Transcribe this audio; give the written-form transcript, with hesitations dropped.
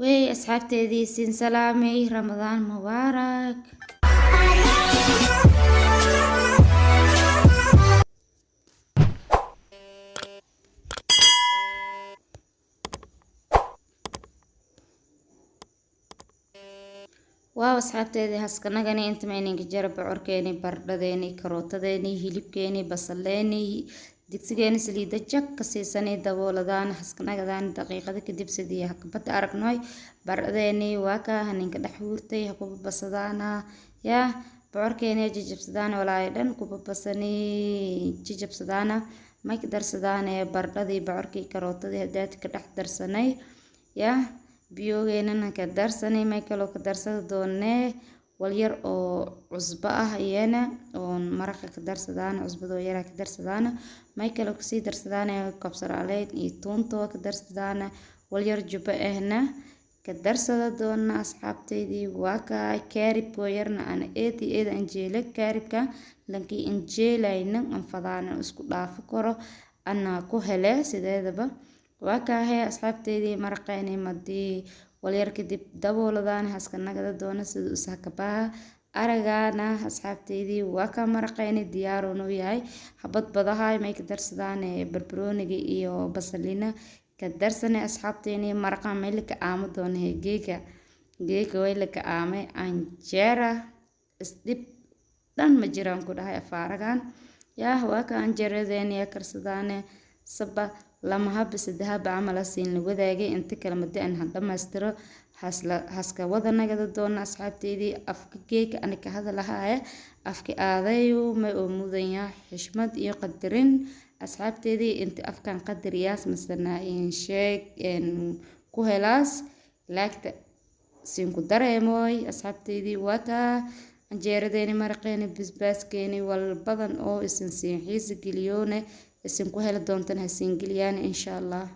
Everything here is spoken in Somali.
way asxaabteedii siin salaamay Ramadaan mubaarak. waaw asxaabteedii haskanagani inta mayninka jarab bocorkeeni bardhadeeni karootadeeni hilibkeeni basaleeni digsigeeni saliida jag ka siisanay dabooladaan haskanagadan daqiiqada kadib sidii hakabada aragnoy bardhadeeni waa ka haninka dhex huurtay hakuba basadaana ya bocorkeeni jajabsadaan walaay dhan kuba basani jajabsadaana may ka darsadaan bardhadii bocorkii karootadii hadaad ka dhex darsanay ya biyoogeena ka darsanay may kaloo ka darsada doonee walyar oo cusbo ah iyana oo maraqa ka darsadaan cusbado yar ka darsadaan may kaloo kasii darsadaan kabsar caleen iyo toonto ka darsadaan walyar jubba ahna ka darsada doona asxaabteedii waa ka kaarib yarna ana eedi anjeela kaaribka lankii anjeelayna anfadaan isku dhaaf karo ana ku hele sideedaba waa ka asxaabteedii maraqeeni madii walyar kadib dabooladaan haskanagada doona sida u sakabaha aragana asxaabteedii waa ka maraqeeni diyaar u yahay habad badahay may ka darsadaan barbarooniga iyo basalina ka darsanay asxaabteeni maraqa meel ka aamo doona geega way la ka aamay anjeera isdib dhan ma jiraan ku dhahay afaaragan yaa waa ka anjeeradeeni karsadaan saba lama hab sadahab amal siin la wadaagay inta kala mid aan dhamaystiro haska wada nagada doona asxaabteedii afka geeka ana ka hadalahay afka aadayo ma oo mudanya xishmad iyo qadarin asxaabteedii inta afkan qadariyaas masana in sheeg ku helaas laagta siin ku dareemoy asxaabteedii wata anjeeradeeni maraqeeni basbaaskeeni wal badan oo isin siin xiis geliyoone isin ku heli doontaan hasiin geliyaan insha Allah.